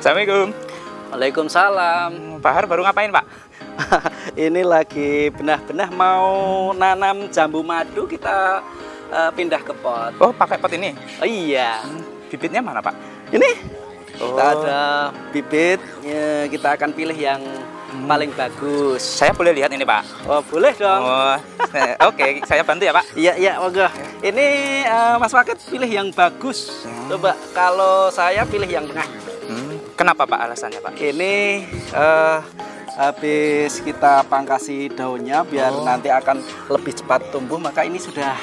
Assalamualaikum. Waalaikumsalam. Pak Har baru ngapain, Pak? Ini lagi benah-benah mau nanam jambu madu, kita pindah ke pot. Oh, pakai pot ini? Oh iya. Bibitnya mana, Pak? Ini kita ada bibit, ya, kita akan pilih yang paling bagus. Saya boleh lihat ini, Pak? Oh, boleh dong. Oh, oke, saya bantu ya, Pak? Iya, monggo. Ini Mas Waket pilih yang bagus. Coba kalau saya pilih yang tengah. Kenapa, Pak, alasannya, Pak? Ini habis kita pangkasi daunnya biar nanti akan lebih cepat tumbuh, maka ini sudah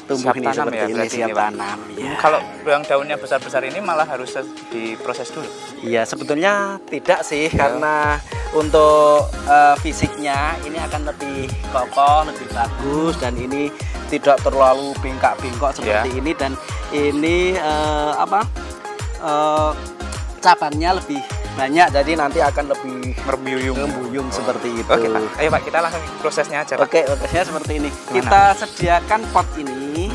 tumbuh Siap ini tanam seperti ya, ini, berarti siap ini, Pak? tanam. Ya. Kalau yang daunnya besar-besar ini malah harus diproses dulu. Iya, sebetulnya tidak sih, karena untuk fisiknya ini akan lebih kokoh, lebih bagus, dan ini tidak terlalu bengkak-bengkok seperti ini, dan ini cabangnya lebih banyak, jadi nanti akan lebih membuyung seperti itu. Oke, Pak. Ayo, Pak, kita langsung prosesnya aja, Pak. Oke, prosesnya seperti ini. Gimana? Kita sediakan pot ini.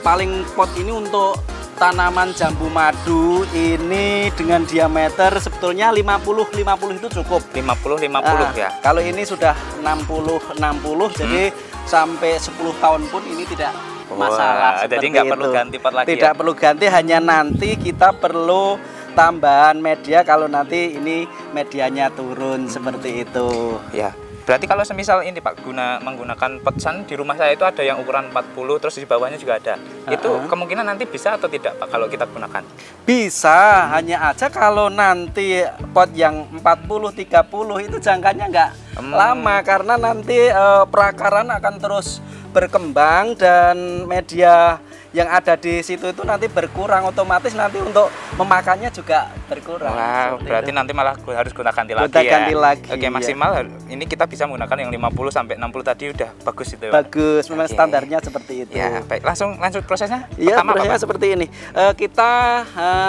Paling pot ini untuk tanaman jambu madu ini dengan diameter sebetulnya 50 itu cukup. 50 ya. Kalau ini sudah 60, jadi sampai 10 tahun pun ini tidak masalah. Jadi nggak perlu ganti pot lagi. Tidak perlu ganti, hanya nanti kita perlu tambahan media kalau nanti ini medianya turun seperti itu. Ya. Berarti kalau semisal ini, Pak, menggunakan pot san di rumah saya itu ada yang ukuran 40, terus di bawahnya juga ada. Itu kemungkinan nanti bisa atau tidak, Pak, kalau kita gunakan? Bisa, hanya aja kalau nanti pot yang 40-30 itu jangkanya nggak lama, karena nanti perakaran akan terus berkembang dan media yang ada di situ itu nanti berkurang, otomatis nanti untuk memakannya juga berkurang. Wah, berarti nanti malah harus ganti lagi ganti lagi. Oke, maksimal ini kita bisa menggunakan yang 50 sampai 60 tadi udah bagus itu. Bagus, memang standarnya seperti itu. Ya, baik. Lanjut prosesnya. Iya, Pertama prosesnya apa, Pak? seperti ini. Kita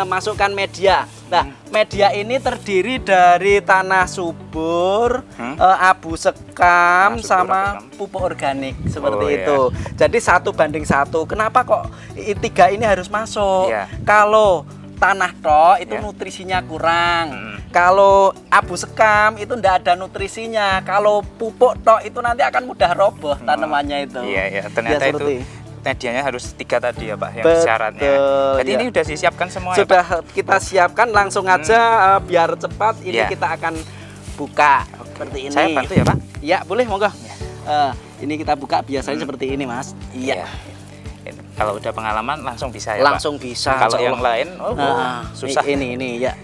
masukkan media. Nah, media ini terdiri dari tanah subur, abu sekam, sama pupuk organik seperti itu. Jadi 1:1. Kenapa kok 3 ini harus masuk? Kalau tanah tok itu nutrisinya kurang. Kalau abu sekam itu ndak ada nutrisinya. Kalau pupuk tok itu nanti akan mudah roboh tanamannya itu. Iya, ternyata ya, itu medianya harus 3 tadi ya, Pak, yang Betul, syaratnya. Jadi ini udah disiapkan semua sudah ya, Pak? kita siapkan langsung aja biar cepat. Ini kita akan buka seperti ini. Saya bantu ya, Pak? Iya, boleh, monggo. Ini kita buka biasanya seperti ini, Mas. Iya. Kalau udah pengalaman langsung bisa ya, langsung Pak? bisa. Kalau yang lain susah. Ini ya.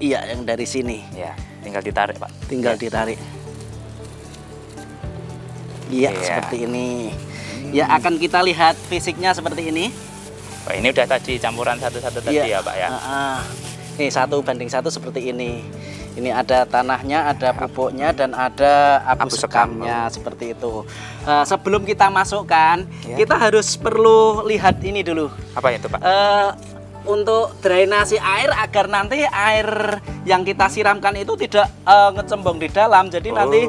Iya, yang dari sini. Ya, tinggal ditarik, Pak. Tinggal ditarik. Iya, seperti ini. Ya, akan kita lihat fisiknya seperti ini. Wah, ini udah tadi campuran satu-satu tadi ya, Pak ya. Ini 1:1 seperti ini. Ini ada tanahnya, ada pupuknya, dan ada abu sekamnya seperti itu. Sebelum kita masukkan, kita harus perlu lihat ini dulu. Apa itu, Pak? Untuk drainasi air agar nanti air yang kita siramkan itu tidak ngecembong di dalam. Jadi nanti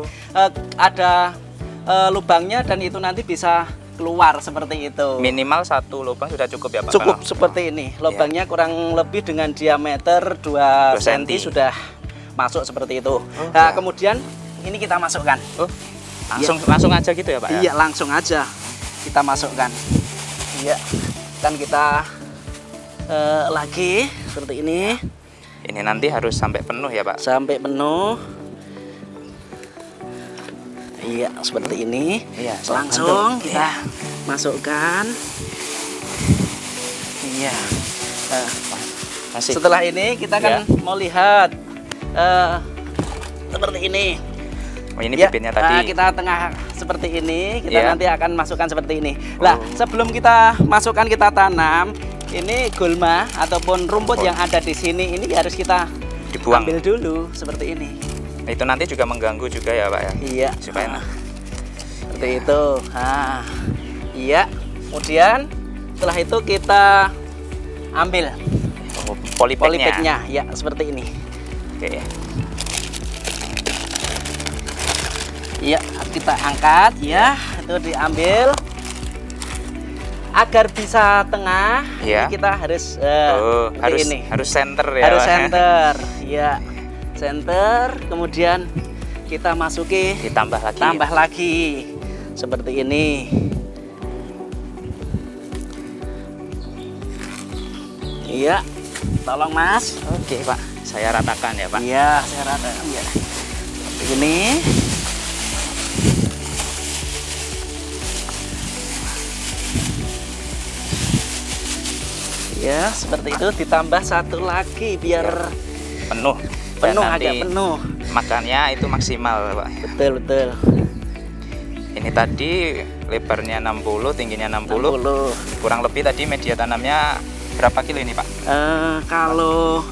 ada lubangnya dan itu nanti bisa keluar seperti itu. Minimal 1 lubang sudah cukup ya, Pak? Cukup seperti ini. Lubangnya kurang lebih dengan diameter 2 cm sudah masuk seperti itu. Nah, kemudian ini kita masukkan. Langsung aja gitu ya, Pak? Iya, langsung aja kita masukkan. Iya. Dan kita lagi seperti ini. Ini nanti harus sampai penuh ya, Pak? Sampai penuh. Iya, seperti ini. Iya, langsung kita masukkan. Iya. Setelah ini kita kan mau lihat seperti ini. Oh, ini bibitnya tadi. Kita tengah seperti ini, kita nanti akan masukkan seperti ini. Lah, sebelum kita masukkan, kita tanam, ini gulma ataupun rumput yang ada di sini ini harus kita ambil dulu seperti ini. Itu nanti juga mengganggu juga ya, Pak ya? Iya. Supaya seperti itu. Iya. Kemudian setelah itu kita ambil polybagnya. Ya, seperti ini. Oke. Iya, kita angkat ya, itu diambil. agar bisa tengah, ya. ini kita harus harus center ya. Harus center, ya. Center, kemudian kita masuki, ditambah lagi. Tambah lagi. Seperti ini. Iya. Tolong Mas. Oke Pak, saya ratakan ya Pak. Iya, saya ratakan ya. Seperti ini. Ya, seperti itu. Ditambah satu lagi biar penuh. Penuh, agak penuh. Makannya itu maksimal Pak. Betul, betul. Ini tadi lebarnya 60, tingginya 60. Kurang lebih tadi media tanamnya berapa kilo ini Pak? Kalau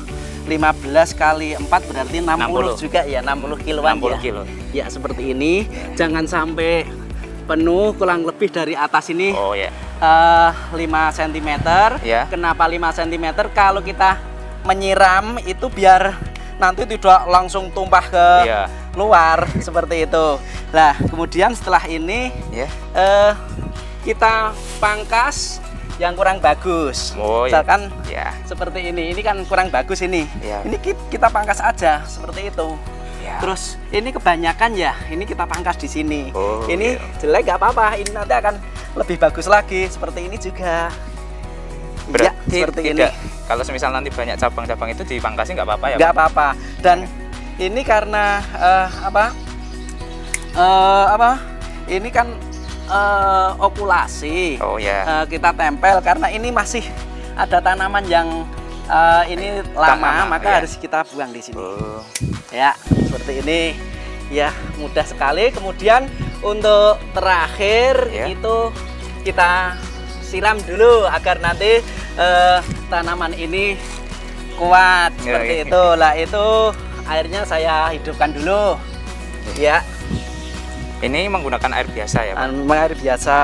15 kali 4 berarti 60 juga ya, 60 kiloan 60 ya. kilo. Ya, seperti ini. Jangan sampai penuh, kurang lebih dari atas ini. Oh ya. 5 cm. Ya. Kenapa 5 cm? Kalau kita menyiram itu biar nanti tidak langsung tumpah ke luar seperti itu. Nah, kemudian setelah ini kita pangkas yang kurang bagus. Misalkan seperti ini kan kurang bagus ini. Ini kita pangkas aja seperti itu. Terus ini kebanyakan ya, ini kita pangkas di sini. Ini jelek nggak apa-apa, ini nanti akan lebih bagus lagi. Seperti ini juga. Berarti seperti tidak, ini. kalau semisal nanti banyak cabang-cabang itu dipangkasin nggak apa-apa ya? Nggak apa-apa. Dan ini karena ini kan okulasi. Kita tempel karena ini masih ada tanaman yang ini lama, maka harus kita buang di sini. Ya, seperti ini. Ya, mudah sekali. Kemudian untuk terakhir itu kita siram dulu agar nanti tanaman ini kuat seperti itu. Lah itu airnya saya hidupkan dulu. Ya. Ini menggunakan air biasa ya Pak? Air biasa.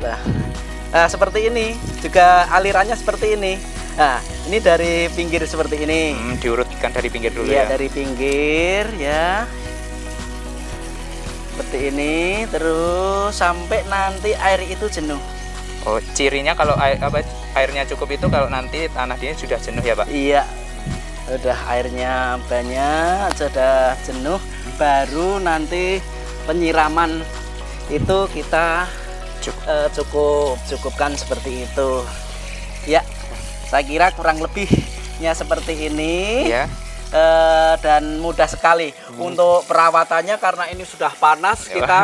Nah, seperti ini juga alirannya seperti ini. Nah, ini dari pinggir seperti ini. Diurutkan dari pinggir dulu ya? Dari pinggir ya. Seperti ini terus sampai nanti air itu jenuh. Oh, cirinya kalau airnya cukup itu kalau nanti tanah ini sudah jenuh ya Pak? Iya. Udah airnya banyak, sudah jenuh, baru nanti penyiraman itu kita cukupkan seperti itu. Ya, saya kira kurang lebihnya seperti ini. Ya. Dan mudah sekali untuk perawatannya karena ini sudah panas, kita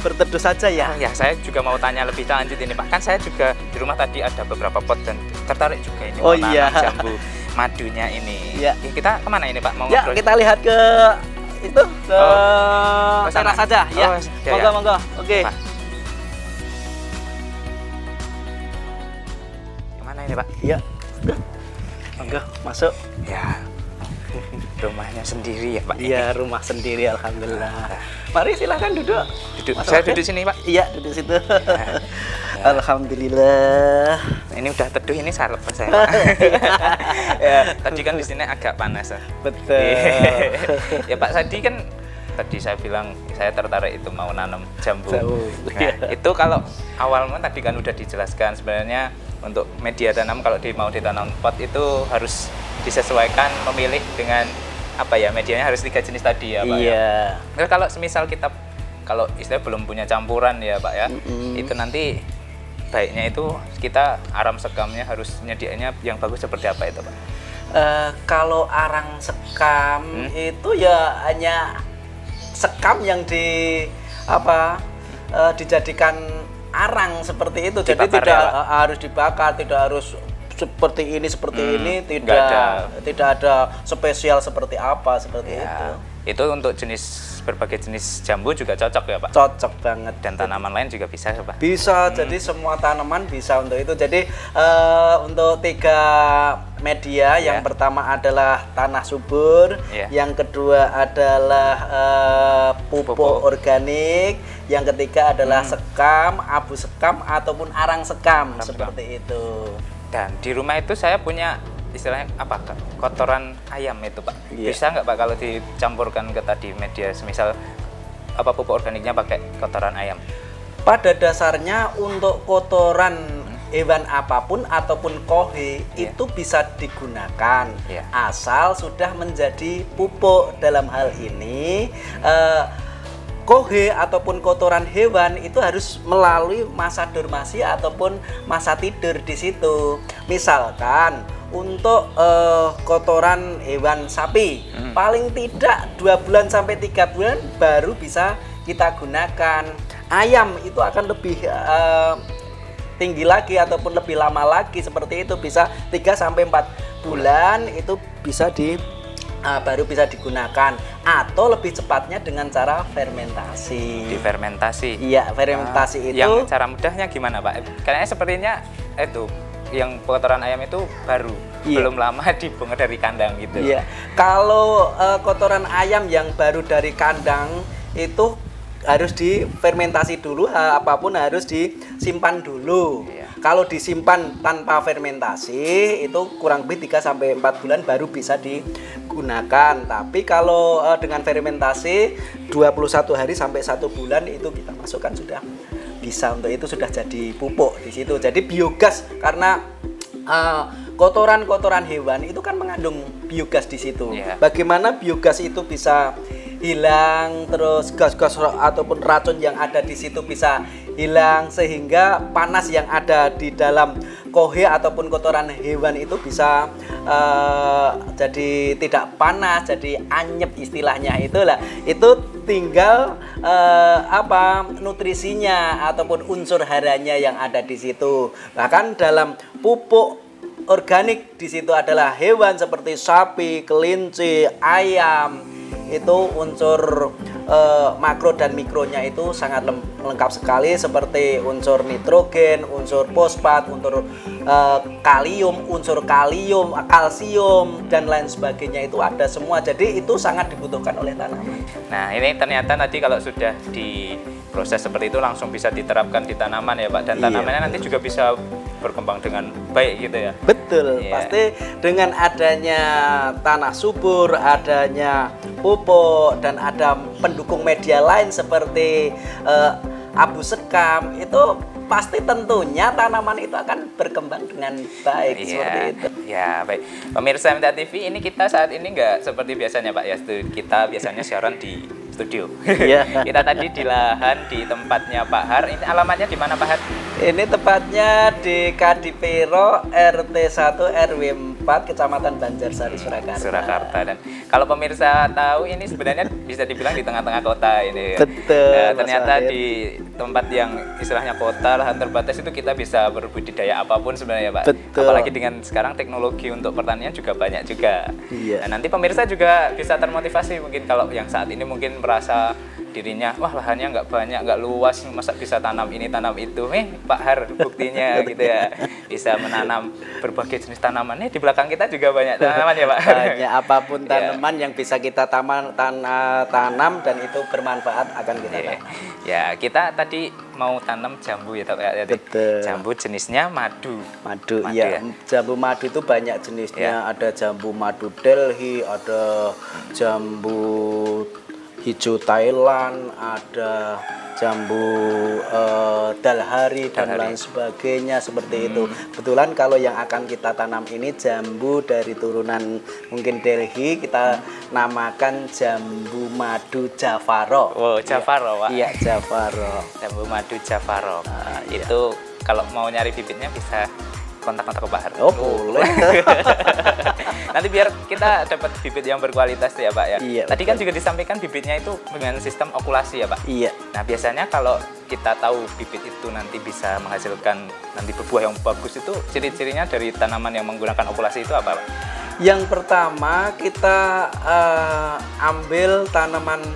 berteduh saja ya. Ya, saya juga mau tanya lebih lanjut ini Pak. Kan saya juga di rumah tadi ada beberapa pot dan tertarik juga ini nanam jambu madunya ini. Ya. Kita kemana ini Pak? Mau ngobrol? Kita lihat ke itu ke teras saja ya. Monggo. Oke. Kemana ini Pak? Iya. Monggo, masuk. Ya. Rumahnya sendiri ya Pak? Iya, rumah sendiri alhamdulillah. Mari silahkan duduk. Saya duduk sini Pak? Iya, duduk situ. Alhamdulillah. Ini udah teduh, ini sarapan saya Pak. Tadi kan di sini agak panas. Betul. Ya Pak, tadi saya bilang saya tertarik itu mau nanam jambu. Nah, itu kalau awalnya tadi kan udah dijelaskan sebenarnya untuk media tanam kalau mau ditanam pot itu harus disesuaikan, memilih dengan medianya harus 3 jenis tadi ya Pak. Iya. Terus kalau semisal kita kalau istilah belum punya campuran ya Pak ya, itu nanti baiknya itu kita aram sekamnya harus nyedianya yang bagus seperti apa itu Pak? Kalau arang sekam itu ya hanya sekam yang dijadikan arang seperti itu. Jadi tidak harus dibakar, tidak harus seperti ini tidak ada spesial seperti apa seperti itu. Itu untuk berbagai jenis jambu juga cocok ya Pak? Cocok banget. Dan tanaman lain juga bisa ya Pak? Bisa, jadi semua tanaman bisa untuk itu. Jadi untuk 3 media, yang pertama adalah tanah subur, yang kedua adalah pupuk organik, yang ketiga adalah sekam, abu sekam ataupun arang sekam seperti itu. Dan di rumah itu saya punya istilahnya kotoran ayam itu Pak. Bisa nggak Pak kalau dicampurkan ke tadi media semisal pupuk organiknya pakai kotoran ayam? Pada dasarnya untuk kotoran hewan apapun ataupun kohe itu bisa digunakan asal sudah menjadi pupuk. Dalam hal ini kohe ataupun kotoran hewan itu harus melalui masa dormasi ataupun masa tidur di situ. Misalkan untuk kotoran hewan sapi paling tidak 2 bulan sampai 3 bulan baru bisa kita gunakan. Ayam itu akan lebih tinggi lagi ataupun lebih lama lagi, seperti itu bisa 3 sampai 4 bulan itu bisa baru bisa digunakan, atau lebih cepatnya dengan cara fermentasi. Difermentasi. Iya, fermentasi itu. Yang cara mudahnya gimana, Pak? Kayaknya sepertinya itu yang kotoran ayam itu baru belum lama dibuang dari kandang gitu. Iya. Kalau kotoran ayam yang baru dari kandang itu harus difermentasi dulu, apapun harus disimpan dulu. Kalau disimpan tanpa fermentasi itu kurang lebih 3 sampai 4 bulan baru bisa digunakan. Tapi kalau dengan fermentasi 21 hari sampai 1 bulan itu kita masukkan sudah bisa, untuk itu sudah jadi pupuk di situ. Jadi biogas, karena kotoran-kotoran hewan itu kan mengandung biogas di situ. Bagaimana biogas itu bisa hilang, terus gas-gas ataupun racun yang ada di situ bisa hilang, sehingga panas yang ada di dalam kohe ataupun kotoran hewan itu bisa jadi tidak panas, jadi anyep istilahnya itulah. Itu tinggal nutrisinya ataupun unsur haranya yang ada di situ. Bahkan dalam pupuk organik di situ adalah hewan seperti sapi, kelinci, ayam. Itu unsur makro dan mikronya itu sangat lengkap sekali, seperti unsur nitrogen, unsur fosfat, unsur kalium, kalsium dan lain sebagainya, itu ada semua. Jadi itu sangat dibutuhkan oleh tanaman. Nah, ini ternyata nanti kalau sudah diproses seperti itu langsung bisa diterapkan di tanaman ya, Pak, dan tanamannya nanti juga bisa berkembang dengan baik gitu ya. Betul, pasti dengan adanya tanah subur, adanya pupuk, dan ada pendukung media lain seperti abu sekam, itu pasti tentunya tanaman itu akan berkembang dengan baik. Seperti itu. Ya, baik. Pemirsa MTA TV, ini kita saat ini nggak seperti biasanya, Pak ya. Kita biasanya siaran di studio. Kita tadi di lahan di tempatnya Pak Har. Ini alamatnya di mana, Pak Har? Ini tepatnya di Kadipiro RT 1 RW 4 Kecamatan Banjarsari, Surakarta. Dan kalau pemirsa tahu, ini sebenarnya bisa dibilang di tengah-tengah kota ini. Betul. Nah, ternyata di tempat yang istilahnya kota, lahan terbatas, itu kita bisa berbudidaya apapun sebenarnya, Pak. Betul. Apalagi dengan sekarang teknologi untuk pertanian juga banyak juga. Iya. Nah, nanti pemirsa juga bisa termotivasi, mungkin kalau yang saat ini mungkin merasa dirinya, wah lahannya nggak banyak, nggak luas, masa bisa tanam ini tanam itu. Pak Har buktinya gitu ya, bisa menanam berbagai jenis tanaman. Di belakang kita juga banyak tanaman ya, Pak. Banyak, apapun tanaman yang bisa kita tanam dan itu bermanfaat akan kita tanam. Ya, kita tadi mau tanam jambu ya, Pak. Betul. Jambu jenisnya madu. Madu ya. Jambu madu itu banyak jenisnya. Ada jambu madu Delhi, ada jambu hijau Thailand, ada jambu dalhari dan lain sebagainya, seperti itu. Kebetulan kalau yang akan kita tanam ini jambu dari turunan mungkin Delhi, kita namakan jambu madu Javaro. Oh, Javaro, Pak. Iya, Javaro. Jambu madu Javaro. Itu kalau mau nyari bibitnya bisa kontak-kontak ke Pak Har. Oh, boleh. Nanti biar kita dapat bibit yang berkualitas ya, Pak ya. Iya, tadi kan juga disampaikan bibitnya itu dengan sistem okulasi ya, Pak. Iya. Nah, biasanya kalau kita tahu bibit itu nanti bisa menghasilkan nanti berbuah yang bagus, itu ciri-cirinya dari tanaman yang menggunakan okulasi itu apa, Pak? Yang pertama, kita ambil tanaman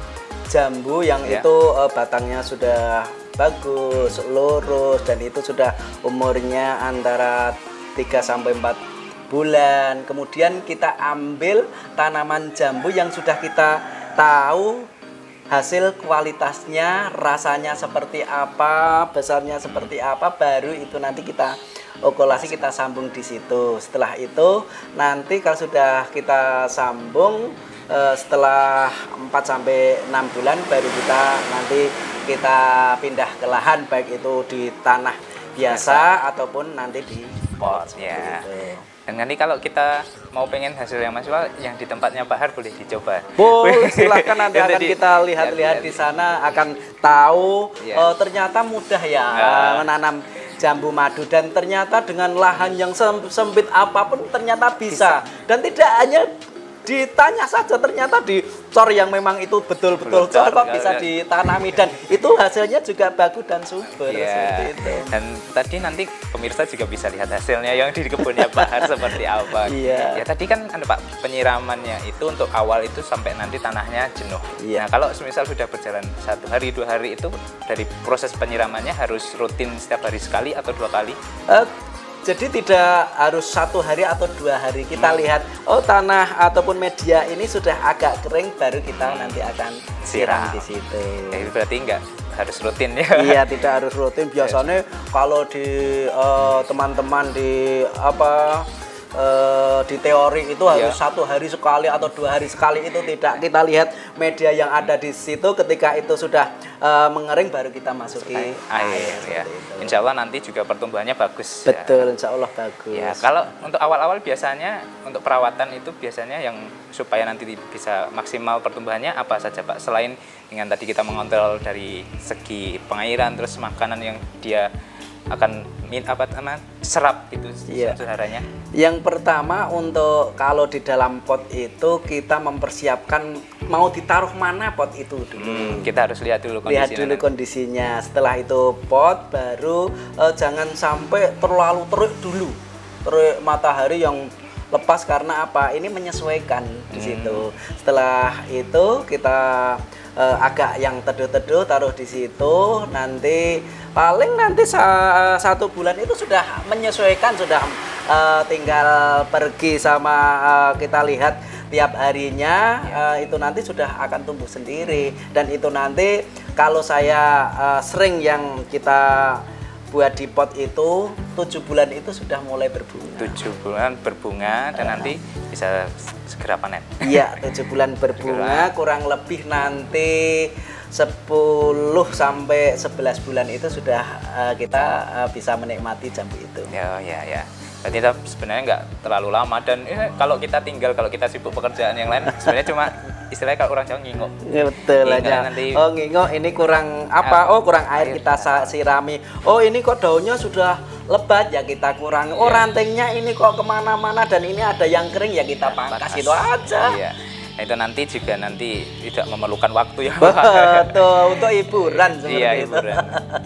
jambu yang itu batangnya sudah bagus, lurus, dan itu sudah umurnya antara 3 sampai 4 bulan. Kemudian kita ambil tanaman jambu yang sudah kita tahu hasil kualitasnya, rasanya seperti apa, besarnya seperti apa, baru itu nanti kita okulasi, kita sambung di situ. Setelah itu nanti kalau sudah kita sambung setelah 4 sampai 6 bulan baru kita nanti kita pindah ke lahan, baik itu di tanah biasa ataupun nanti di pot. Ya. Dan nanti kalau kita mau pengen hasil yang maksimal, yang di tempatnya Pak Har boleh dicoba. Boleh, silahkan nanti akan kita lihat-lihat di sana, akan tahu ternyata mudah ya menanam jambu madu, dan ternyata dengan lahan yang sempit apapun ternyata bisa. Dan tidak hanya ditanya saja, ternyata dicor yang memang itu betul-betul cor kok bisa ditanami, dan itu hasilnya juga bagus dan subur. Seperti itu. Dan tadi nanti pemirsa juga bisa lihat hasilnya yang di kebunnya Pak Har seperti apa. Ya tadi kan ada Pak, penyiramannya itu untuk awal itu sampai nanti tanahnya jenuh. Nah kalau misal sudah berjalan 1 hari 2 hari itu dari proses penyiramannya harus rutin setiap hari sekali atau 2 kali? Jadi tidak harus 1 hari atau 2 hari. Kita lihat, oh tanah ataupun media ini sudah agak kering, baru kita nanti akan siram di situ. Berarti enggak harus rutin ya? Iya, tidak harus rutin. Biasanya kalau di teman-teman di di teori itu harus 1 hari sekali atau 2 hari sekali, itu tidak. Kita lihat media yang ada di situ, ketika itu sudah mengering baru kita masuki air. Insya Allah nanti juga pertumbuhannya bagus. Betul, insya Allah bagus. Ya, kalau untuk awal-awal biasanya untuk perawatan itu biasanya yang supaya nanti bisa maksimal pertumbuhannya apa saja Pak? Selain dengan tadi kita mengontrol dari segi pengairan, terus makanan yang dia akan serap gitu saudaranya. Yang pertama, untuk kalau di dalam pot itu kita mempersiapkan mau ditaruh mana pot itu dulu. Kita harus lihat dulu kondisinya. Setelah itu pot baru jangan sampai terlalu terik dulu. Terik matahari yang lepas, karena apa? Ini menyesuaikan di situ. Setelah itu kita agak yang teduh-teduh taruh di situ, nanti paling nanti 1 bulan itu sudah menyesuaikan, sudah tinggal pergi sama kita lihat tiap harinya, itu nanti sudah akan tumbuh sendiri. Dan itu nanti kalau saya sering yang kita buat di pot itu 7 bulan itu sudah mulai berbunga. 7 bulan berbunga dan nanti bisa segera panen. Iya, 7 bulan berbunga, kurang lebih nanti 10 sampai 11 bulan itu sudah kita bisa menikmati jambu itu. Ya. Jadi sebenarnya nggak terlalu lama, dan kalau kita sibuk pekerjaan yang lain sebenarnya cuma istilahnya kalau orang Jawa ngingok. Ya, betul aja. Oh ngingok, ini kurang apa? Oh kurang air, kita sirami. Oh ini kok daunnya sudah lebat, ya kita kurangi. Oh rantingnya ini kok kemana-mana, dan ini ada yang kering, ya kita pangkas, itu aja. Nah, itu nanti juga tidak memerlukan waktu ya. Betul, untuk hiburan seperti itu. Hiburan.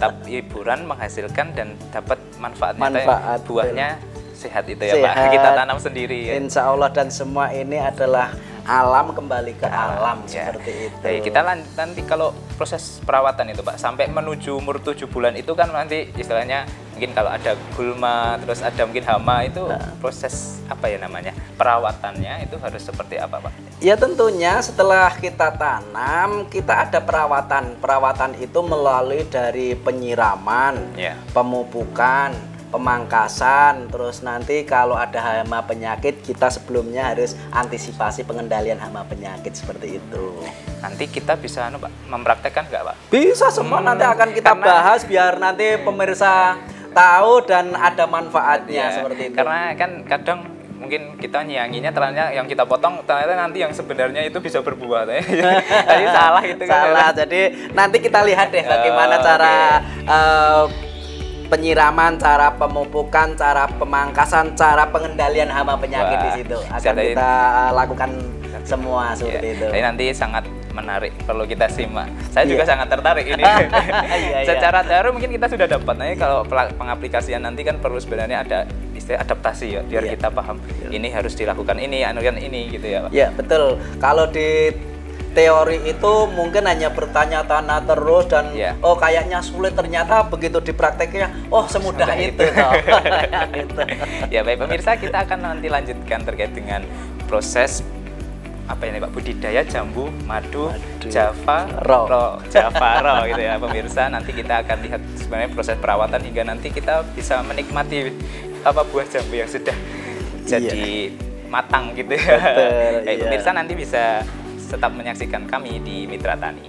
Tapi hiburan menghasilkan dan dapat manfaatnya. Buahnya sehat itu ya Pak. Kita tanam sendiri ya. Insya Allah, dan semua ini adalah alam, kembali ke alam seperti itu. Jadi kita nanti kalau proses perawatan itu Pak sampai menuju umur 7 bulan itu kan nanti istilahnya mungkin kalau ada gulma, terus ada mungkin hama, itu proses apa ya namanya, perawatannya itu harus seperti apa Pak? Ya tentunya setelah kita tanam kita ada perawatan. Perawatan itu melalui dari penyiraman, pemupukan, pemangkasan, terus nanti kalau ada hama penyakit kita sebelumnya harus antisipasi pengendalian hama penyakit seperti itu. Nanti kita bisa mempraktekkan nggak Pak? Bisa, semua nanti akan kita bahas biar nanti pemirsa tahu dan ada manfaatnya seperti itu. Karena kan kadang mungkin kita nyianginya ternyata yang kita potong ternyata nanti yang sebenarnya itu bisa berbuah. Tadi salah itu. Salah. Jadi nanti kita lihat deh bagaimana cara penyiraman, cara pemupukan, cara pemangkasan, cara pengendalian hama penyakit di situ akan kita lakukan semua seperti itu. Jadi nanti sangat menarik, perlu kita simak. Saya juga sangat tertarik ini. Secara teori mungkin kita sudah dapat. Nah, kalau pengaplikasian nanti kan perlu sebenarnya ada istilah adaptasi ya, biar kita paham ini harus dilakukan ini, anukan ini gitu ya Pak. Ya betul. Kalau di teori itu mungkin hanya bertanya-tanya terus dan oh kayaknya sulit, ternyata begitu diprakteknya oh semudah itu. Ya baik pemirsa, kita akan nanti lanjutkan terkait dengan proses apa ini Pak, budidaya jambu madu Javaro gitu ya pemirsa. Nanti kita akan lihat sebenarnya proses perawatan hingga nanti kita bisa menikmati buah jambu yang sudah jadi matang gitu ya. Baik pemirsa, nanti bisa tetap menyaksikan kami di Mitra Tani.